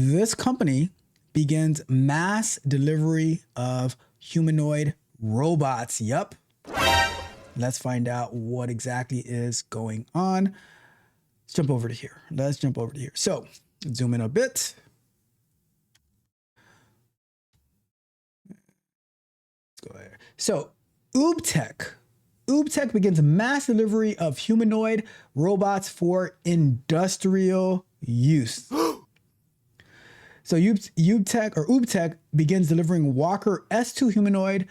This company begins mass delivery of humanoid robots. Yup. Let's find out what exactly is going on. Let's jump over to here. So zoom in a bit. Let's go there. So UBTech begins mass delivery of humanoid robots for industrial use. So UBTech begins delivering Walker S2 humanoid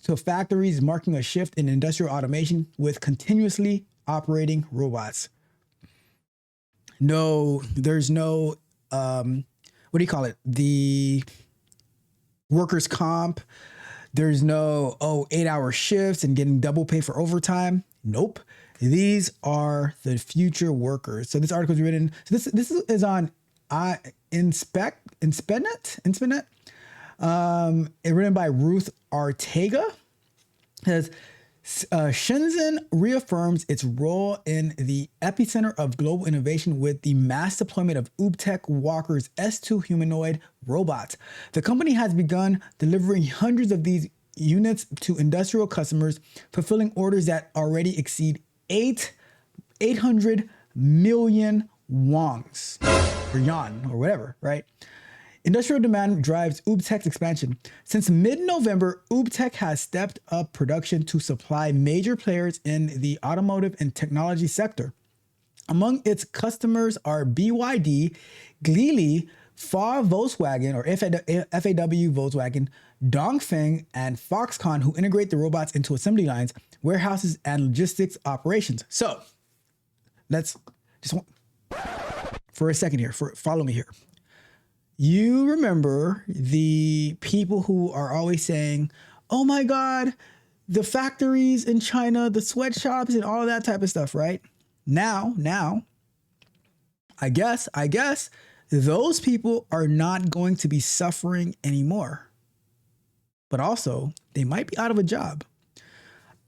to factories, marking a shift in industrial automation with continuously operating robots. No, there's no, what do you call it? The workers' comp. There's no, 8-hour shifts and getting double pay for overtime. Nope. These are the future workers. So this article is written, so this is on Inspetnet. Written by Ruth Ortega. It says, Shenzhen reaffirms its role in the epicenter of global innovation with the mass deployment of UBTech Walker's S2 humanoid robots. The company has begun delivering hundreds of these units to industrial customers, fulfilling orders that already exceed 800 million wongs, or yuan, or whatever, right? Industrial demand drives UBTech's expansion. Since mid-November, UBTech has stepped up production to supply major players in the automotive and technology sector. Among its customers are BYD, Geely, FAW Volkswagen, or FAW Volkswagen, Dongfang, and Foxconn, who integrate the robots into assembly lines, warehouses, and logistics operations. So let's just for a second here, follow me here. You remember the people who are always saying, oh my God, the factories in China, the sweatshops and all of that type of stuff, right? Now, I guess those people are not going to be suffering anymore. But also, they might be out of a job.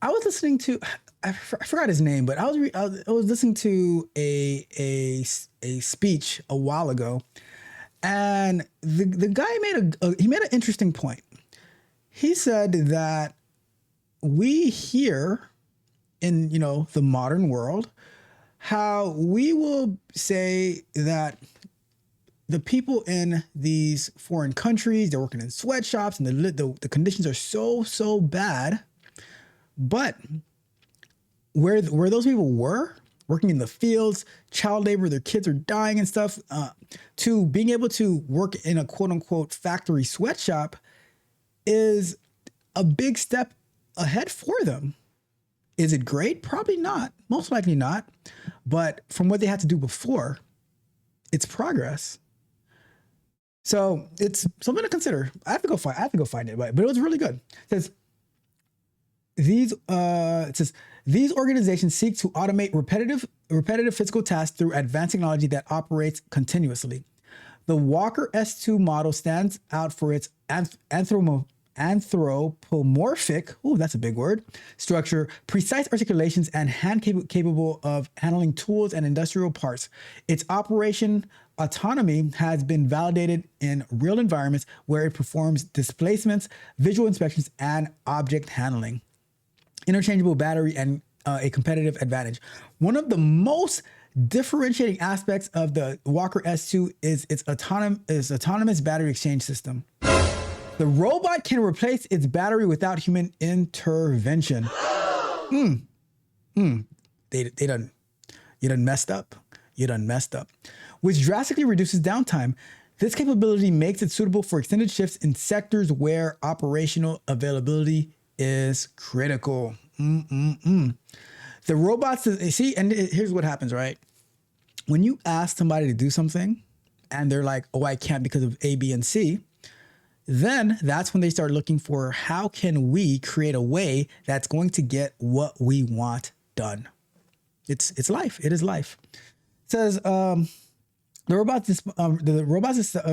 I was listening to, I forgot his name, but I was listening to a speech a while ago. And the guy made an interesting point. He said that we here in, the modern world, how we will say that the people in these foreign countries, they're working in sweatshops and the conditions are so bad. But where those people were, working in the fields, child labor, their kids are dying and stuff, to being able to work in a quote unquote factory sweatshop is a big step ahead for them. Is it great? Probably not. Most likely not. But from what they had to do before, it's progress. So it's something to consider. I have to go find it, but it was really good. It says these organizations seek to automate repetitive physical tasks through advanced technology that operates continuously. The Walker S2 model stands out for its anthropomorphic, that's a big word, structure, precise articulations, and hand capable of handling tools and industrial parts. Its operation autonomy has been validated in real environments where it performs displacements, visual inspections, and object handling. Interchangeable battery and a competitive advantage. One of the most differentiating aspects of the Walker S2 is its autonomous battery exchange system. The robot can replace its battery without human intervention. You done messed up. Which drastically reduces downtime. This capability makes it suitable for extended shifts in sectors where operational availability is critical. The robots, see, and here's what happens, right? When you ask somebody to do something and they're like, oh, I can't because of A, B, and C, then that's when they start looking for how can we create a way that's going to get what we want done. It's life. It is life. It says the robots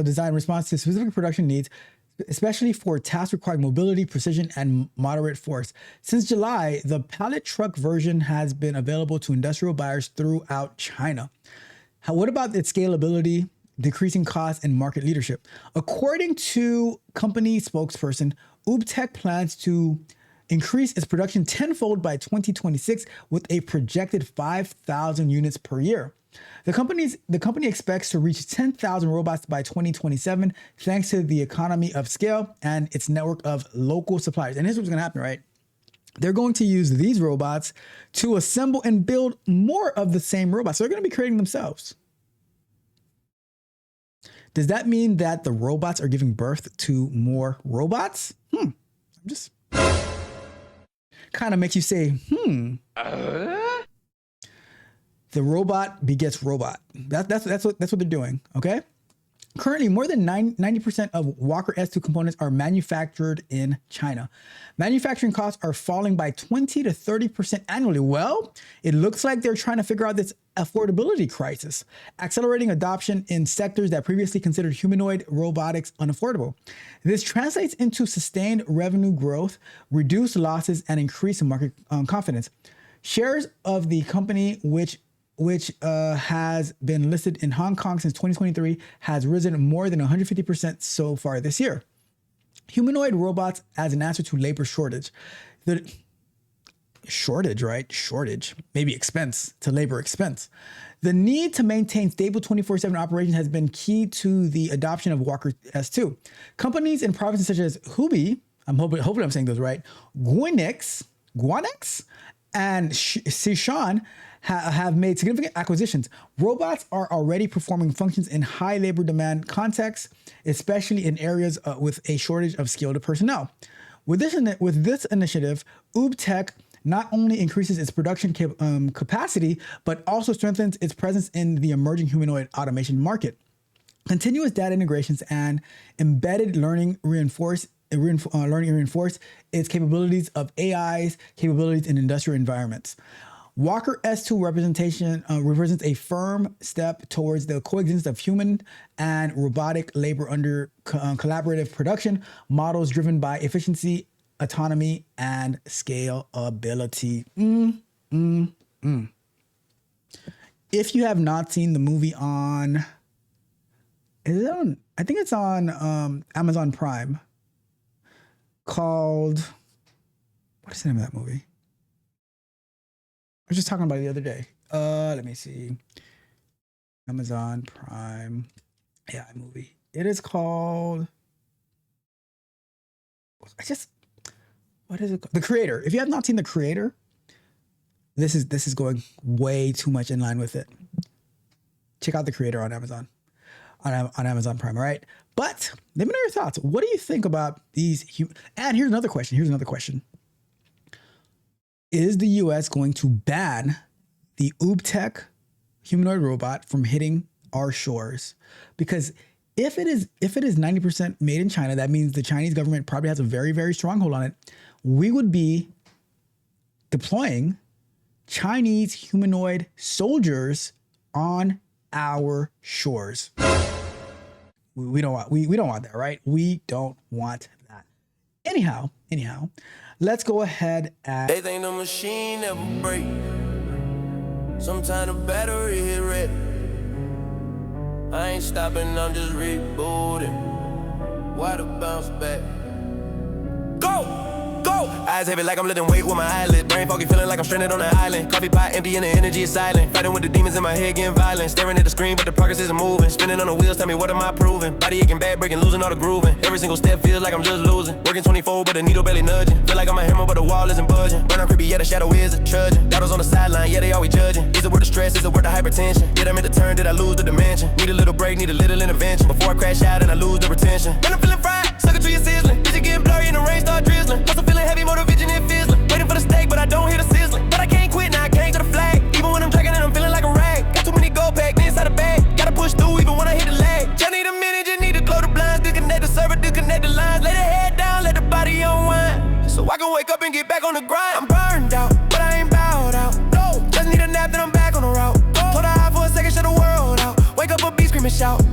design response to specific production needs, especially for tasks requiring mobility, precision, and moderate force. Since July, the pallet truck version has been available to industrial buyers throughout China. What about its scalability? decreasing costs and market leadership. According to company spokesperson, UBTech plans to increase its production tenfold by 2026 with a projected 5,000 units per year. The company expects to reach 10,000 robots by 2027 thanks to the economy of scale and its network of local suppliers. And here's what's going to happen, right? They're going to use these robots to assemble and build more of the same robots. So they're going to be creating themselves. Does that mean that the robots are giving birth to more robots? I'm just kind of makes you say, The robot begets robot. That's what they're doing. Okay. Currently, more than 90% of Walker S2 components are manufactured in China. Manufacturing costs are falling by 20 to 30% annually. Well, it looks like they're trying to figure out this affordability crisis, accelerating adoption in sectors that previously considered humanoid robotics unaffordable. This translates into sustained revenue growth, reduced losses, and increased market confidence. Shares of the company, which has been listed in Hong Kong since 2023, has risen more than 150% so far this year. Humanoid robots as an answer to labor shortage. The shortage, right? Shortage, maybe expense to labor expense. The need to maintain stable 24/7 operations has been key to the adoption of Walker S2. Companies in provinces such as Hubei, hopefully I'm saying those right, Guanex, and Sichuan have made significant acquisitions. Robots are already performing functions in high labor demand contexts, especially in areas with a shortage of skilled personnel. With this initiative, UBTech not only increases its production capacity, but also strengthens its presence in the emerging humanoid automation market. Continuous data integrations and embedded learning reinforce its capabilities of AI's capabilities in industrial environments. Walker S2 represents a firm step towards the coexistence of human and robotic labor under collaborative production models driven by efficiency, autonomy, and scalability. If you have not seen the movie I think it's on Amazon Prime, called, what is the name of that movie? I was just talking about it the other day. Let me see. Amazon Prime. Yeah, movie. It is called, what is it called? The Creator. If you have not seen The Creator, this is going way too much in line with it. Check out The Creator on Amazon Prime, all right? But let me know your thoughts. What do you think about these? And here's another question. Is the US going to ban the UBTech humanoid robot from hitting our shores? Because if it is 90% made in China, that means the Chinese government probably has a very, very strong hold on it. We would be deploying Chinese humanoid soldiers on our shores. We don't want that, right? We don't want that. Anyhow, let's go ahead and they think the machine never break. Sometimes the battery hit red. I ain't stopping, I'm just rebooting. Why the bounce back? Go! Eyes heavy like I'm lifting weight with my eyelid. Brain foggy, feeling like I'm stranded on an island. Coffee pot empty and the energy is silent. Fighting with the demons in my head, getting violent. Staring at the screen, but the progress isn't moving. Spinning on the wheels, tell me what am I proving? Body aching, back breaking, losing all the grooving. Every single step feels like I'm just losing. Working 24, but the needle barely nudging. Feel like I'm a hammer, but the wall isn't budging. Burn on creepy, yeah, the shadow is a trudging. Doubters on the sideline, yeah, they always judging. Is it worth the stress? Is it worth the hypertension? Did I meant to turn? Did I lose the dimension? Need a little break, need a little intervention before I crash out and I lose the retention. When I'm feeling fried, sucker to your sizzling. Vision getting blurry and the rain start drizzling. Hustle feeling heavy, motor vision and fizzling. Waiting for the steak, but I don't hear the sizzling. But I can't quit, now I can't to the flag. Even when I'm dragging and I'm feeling like a rag. Got too many gold packed inside the bag. Gotta push through even when I hit the lag. Just need a minute, just need to close the blinds. Disconnect the server, disconnect the lines. Lay the head down, let the body unwind. So I can wake up and get back on the grind. I'm burned out, but I ain't bowed out. No, just need a nap, then I'm back on the route. Hold the high for a second, shut the world out. Wake up a beat, scream and shout.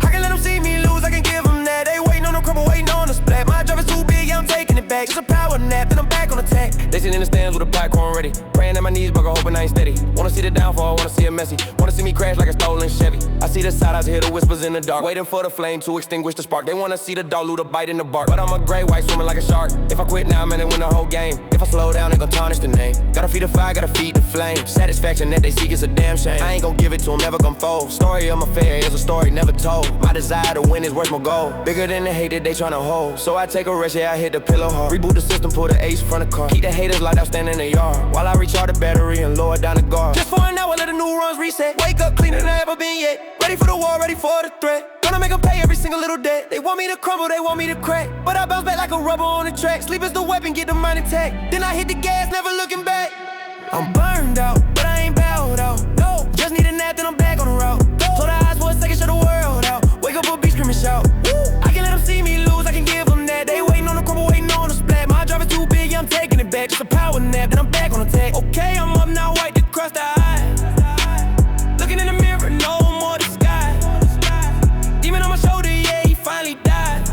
I can let them see me lose, I can give them that. They waiting on the crumble, waiting on the splat. My job is too big, yeah, I'm taking it back. Just a power nap, then I'm back on attack. They sit in the stands with a popcorn ready. Praying at my knees, but hoping I ain't steady. Wanna see the downfall, wanna see it messy. Wanna see me crash like a stolen Chevy. I see the side eyes, hear the whispers in the dark. Waiting for the flame to extinguish the spark. They wanna see the dog loot a bite in the bark. But I'm a gray white swimming like a shark. If I quit now, man, they win the whole game. If I slow down, they gon' tarnish the name. Gotta feed the fire, gotta feed the flame. Satisfaction that they seek is a damn shame. I ain't gon' give it to them, never gon' fold. Story of my failure is a story never told. My desire to win is worth my goal. Bigger than the hate that they tryna hold. So I take a risk, yeah, I hit the pillow hard. Reboot the system, pull the ace from the car. Keep the haters locked out, standing in the yard. While I recharge the battery and lower down the guard. Just for an hour, let the new runs reset. Wake up cleaner than I ever been yet. Ready for the war, ready for the threat. Gonna make them pay every single little debt. They want me to crumble, they want me to crack. But I bounce back like a rubber on the track. Sleep is the weapon, get the mind intact. Then I hit the gas, never looking back. I'm burned out, but I ain't bowed out. No, just need a nap, then I'm back on the route. Close the eyes for a second, shut the world out. Wake up a beat, scream and shout. I can let them see me lose, I can give them that. They waiting on the crumble, waiting on the splat. My drive is too big, yeah, I'm taking it back. Just a power nap, then I'm back on attack. Okay, I'm up now, wipe the crust the eye. Looking in the mirror, no more disguise. Demon on my shoulder, yeah, he finally died.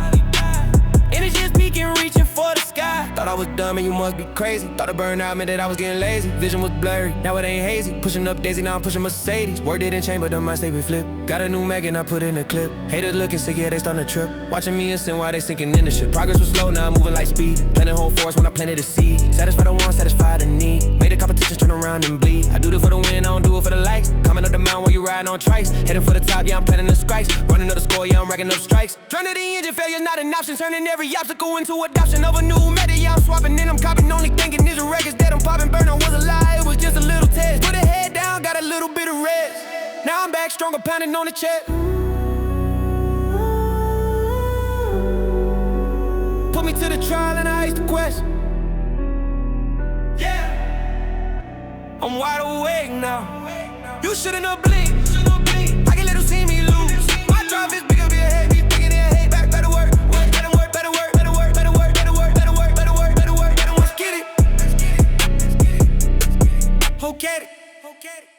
Energy is peaking, reaching for the sky. Thought I was dumb and you must be crazy. Thought the burnout meant that I was getting lazy. Vision was blurry, now it ain't hazy. Pushing up Daisy, now I'm pushing Mercedes. Word didn't change, but the mind stay with flip. Got a new Mac and I put in a clip. Haters looking sick, yeah, they starting to trip. Watching me and sin while they sinking in the ship. Progress was slow, now I'm moving like speed. Planting whole forest when I planted the seed. Satisfy the want, satisfy the need. Made the competition turn around and bleed. I do it for the win, I don't do it for the likes. Coming up the mountain while you riding on trikes. Heading for the top, yeah, I'm planning the strikes. Running up the score, yeah, I'm racking up strikes. Turn to the engine, failure's not an option. Turning every obstacle into adoption of a new method, yeah, I'm swapping and I'm copying. Only thinking these are records that I'm popping. Burnout was a lie, it was just a little test. Put a head down, got a little bit of rest. Now I'm back stronger, pounding on the chest. Put me to the trial and I asked the question. Yeah, I'm wide awake now. You shouldn't have blinked. I can let them see me lose. My drive is bigger, be ahead, be thinking in hate. Back, better work, better work, better work, better work, better work, better work, better work, better work, better work, better work. Let's get it. Let's get it. Let's get it. Let's get it. Ho, get it. Ho, get it.